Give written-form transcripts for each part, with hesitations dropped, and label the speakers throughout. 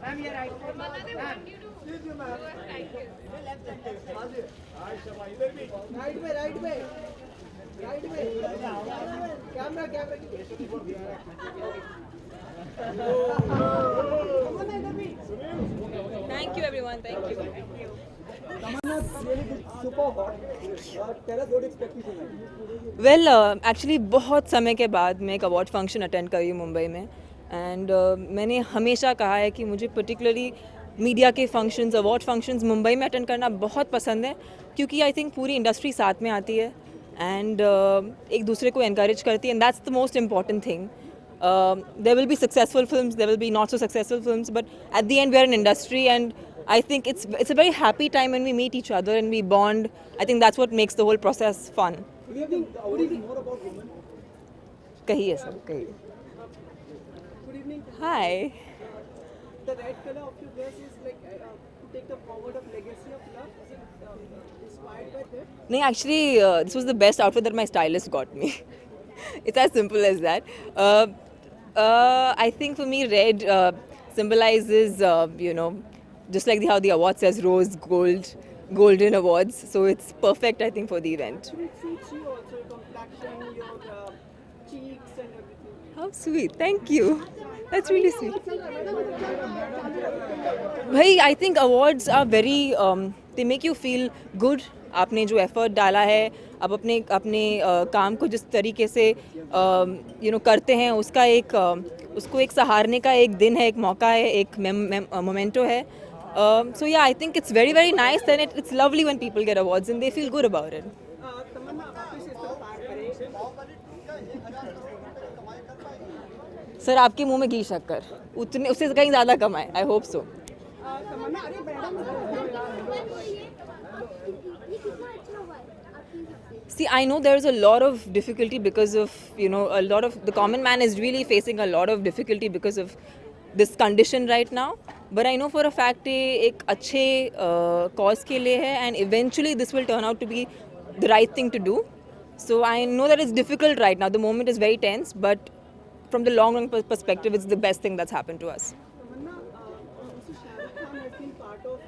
Speaker 1: Ma'am, you're right. Ma'am. Right way, right way. Right way. Camera, camera.
Speaker 2: Thank you everyone. Thank you.
Speaker 1: Tamanna really good, super hot. Tell us what expectation है.
Speaker 2: Well actually बहुत समय के बाद मैं एक award function attend करी हूँ मुंबई में एंड मैंने हमेशा कहा है कि मुझे पर्टिकुलरली मीडिया के फंक्शंस अवार्ड फंक्शंस मुंबई में अटेंड करना बहुत पसंद है क्योंकि आई थिंक पूरी इंडस्ट्री साथ में आती है एंड एक दूसरे को encourage करती है and that's the most important thing. There will be successful films, there will be not so successful films, but at the end we are an industry and I think it's a very happy time when we meet each other and we bond. I think that's what makes the whole process fun.
Speaker 1: What do you think? What do you think more about women?
Speaker 2: कहिए sir कहिए.
Speaker 1: Good evening.
Speaker 2: Hi.
Speaker 1: The red color of your dress is like to take the forward of legacy of love. Is it inspired by that?
Speaker 2: नहीं actually this was the best outfit that my stylist got me. It's as simple as that. I think for me red symbolizes just like how the award says rose gold golden awards, so it's perfect I think for the event.
Speaker 1: It suits you also, your complexion, your cheeks and everything.
Speaker 2: How sweet. Thank you. That's really sweet. भाई I think awards are very they make you feel good. आपने जो effort डाला है आप अपने अपने काम को जिस तरीके से करते हैं उसका एक उसको एक सहारने का एक दिन है, एक मौका है, एक मोमेंटो है. So yeah I think it's very very nice and it's lovely when people get awards and they feel good about it.
Speaker 1: Tamannaah वापस इस तरफ बात करें.
Speaker 2: सर आपके मुंह में घी शक्कर उतने उससे कहीं ज़्यादा कमाए. I hope so.
Speaker 1: तमन्ना अरे madam
Speaker 2: See, I know there is a lot of difficulty because of, a lot of, the common man is really facing a lot of difficulty because of this condition right now. But I know for a fact ये एक अच्छे cause के लिए है and eventually this will turn out to be the right thing to do. So I know that it's difficult right now. The moment is very tense, but from the long run perspective, it's the best thing that's happened to us.
Speaker 1: Tamanna, also Shah Rukh Khan has been part of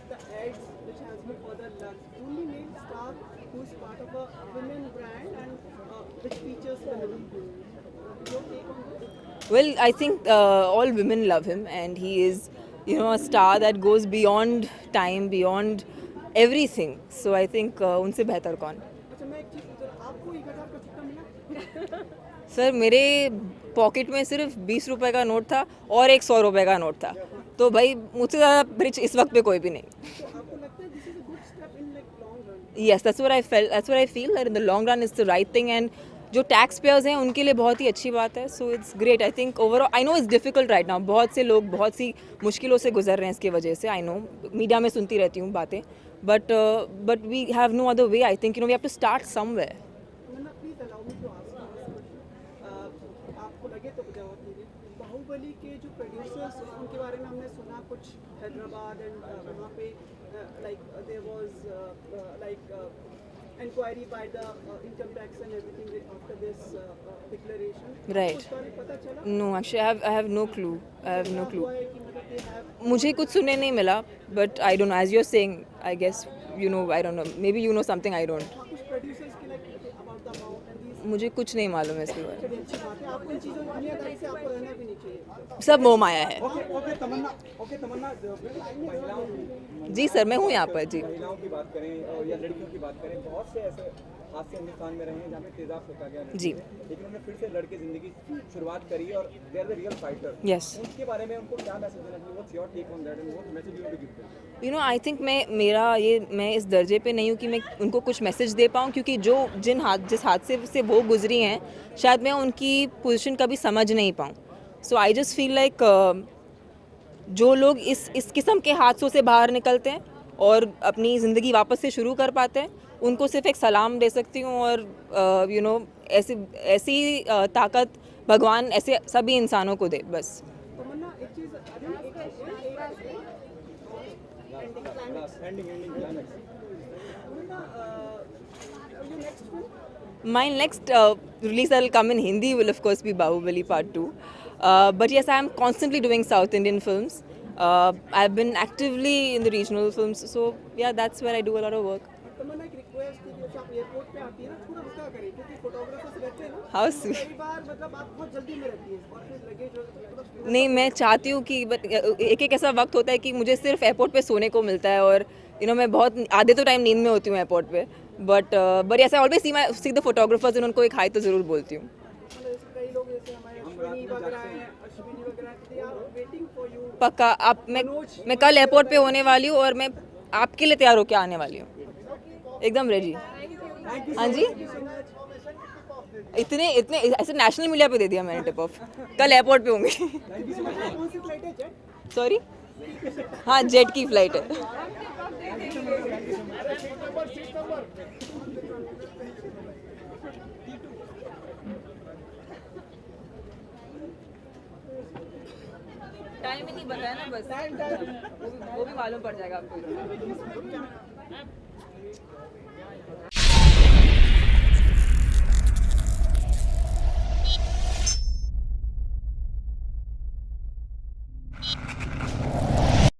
Speaker 1: the ads which has been for the Lux. Only male star who is part of a women brand and which features women. Your take on this?
Speaker 2: Well, I think all women love him, and he is, a star that goes beyond time, beyond everything. So I think उनसे बेहतर कौन.
Speaker 1: अच्छा मैं एक चीज पूछ रहा हूँ, आपको 1000 का सिक्का मिला?
Speaker 2: सर मेरे पॉकेट में सिर्फ 20 रुपए का नोट था और एक 100 रुपए का नोट था. तो भाई मुझसे ज़्यादा रिच इस वक्त पे कोई भी नहीं.
Speaker 1: तो आपको लगता है this is a good step in like long run?
Speaker 2: Yes, that's what I felt. That's what I feel that in the long run it's the right thing, and जो टैक्स पेयर्स हैं उनके लिए बहुत ही अच्छी बात है. So it's great. I think overall I know it's difficult right now. बहुत से लोग बहुत सी मुश्किलों से गुजर रहे हैं इसकी वजह से. आई नो मीडिया में सुनती रहती हूँ बातें, but we have no other way. I think we have to start somewhere.
Speaker 1: Tamannaah please allow me to ask आपको लगे तो जवाब दीजिए. बाहुबली के जो प्रोड्यूसर्स हैं उनके बारे में हमने सुना कुछ हैदराबाद एंड वहाँ पे like there was like inquiry by the income tax and everything after this declaration.
Speaker 2: Right.
Speaker 1: उसके बारे में पता चला?
Speaker 2: No actually I have no clue. I have no clue.
Speaker 1: हुआ है कि मतलब दे हैव
Speaker 2: मुझे कुछ सुनने नहीं मिला, but I don't know. As you are saying I guess I don't know. Maybe something I don't.
Speaker 1: कुछ प्रोड्यूसर्स के like about the amount and this.
Speaker 2: मुझे कुछ नहीं मालूम है इसके बारे
Speaker 1: चलिए अच्छी बात है. आपको इन चीज़ों दुनियादारी से आपको रहना भी नहीं चाहिए.
Speaker 2: में. सब मोह माया है.
Speaker 1: ओके तमन्ना महिलाओं
Speaker 2: जी सर मैं हूँ यहाँ पर. जी
Speaker 3: महिलाओं की बात करें या लड़कियों की बात करें, बहुत से ऐसे हादसे हिंदुस्तान में रहे हैं जहाँ पे तेजाब फेंका गया है.
Speaker 2: जी.
Speaker 3: लेकिन उन्होंने फिर से लड़के जिंदगी शुरुआत करी और they are the real fighter.
Speaker 2: Yes.
Speaker 3: उसके बारे में उनको क्या मैसेज देना चाहिए? What's your take on that and what message you will give?
Speaker 2: I think मैं इस दर्जे पे नहीं हूँ कि मैं उनको कुछ मैसेज दे पाऊँ, क्योंकि जिस हादसे से वो गुजरी हैं शायद मैं उनकी पोजीशन कभी समझ नहीं पाऊँ. सो आई जस्ट फील लाइक जो लोग इस किस्म के हादसों से बाहर निकलते हैं और अपनी ज़िंदगी वापस से शुरू कर पाते हैं उनको सिर्फ एक सलाम दे सकती हूँ. और ऐसी ताकत भगवान ऐसे सभी इंसानों को दे बस.
Speaker 1: तमन्ना एक चीज़
Speaker 3: ending climax.
Speaker 1: Tamannaah your next film?
Speaker 2: My next release that will come in Hindi will of course be Bahubali Part 2. But yes, I am constantly doing South Indian films. I've been actively in the regional films, so yeah, that's where I do a lot of work.
Speaker 1: तमन्ना एक request थी कि जैसे आप airport पे आती है ना थोड़ा रुका करें क्योंकि फोटोग्राफर्स रहते हैं ना
Speaker 2: How
Speaker 1: तो
Speaker 2: sweet.
Speaker 1: कई बार मतलब आप बहुत जल्दी में रहती है और फिर लगेज मतलब
Speaker 2: नहीं, मैं चाहती हूँ कि बट एक एक ऐसा वक्त होता है कि मुझे सिर्फ एयरपोर्ट पे सोने को मिलता है और मैं बहुत आधे तो टाइम नींद में होती हूँ एयरपोर्ट पे. बट ऐसा always see the photographers and उनको एक हाई तो ज़रूर बोलती हूँ.
Speaker 1: मतलब जैसे कई लोग जैसे हमारे अश्विनी वगैरह हैं अश्विनी वगैरह they are waiting for you
Speaker 2: पक्का आप मैं कल एयरपोर्ट पे होने वाली हूँ और मैं आपके लिए तैयार होकर आने वाली हूँ, एकदम रेडी. हाँ जी, इतने इतने ऐसे नेशनल मीडिया पे दे दिया मैंने टिप ऑफ. कल एयरपोर्ट पे होंगे.
Speaker 1: कौन सी फ्लाइट है जेट
Speaker 2: सॉरी, हाँ जेट की फ्लाइट है. टाइम ही नहीं बताया ना बस, वो भी मालूम पड़ जाएगा आपको.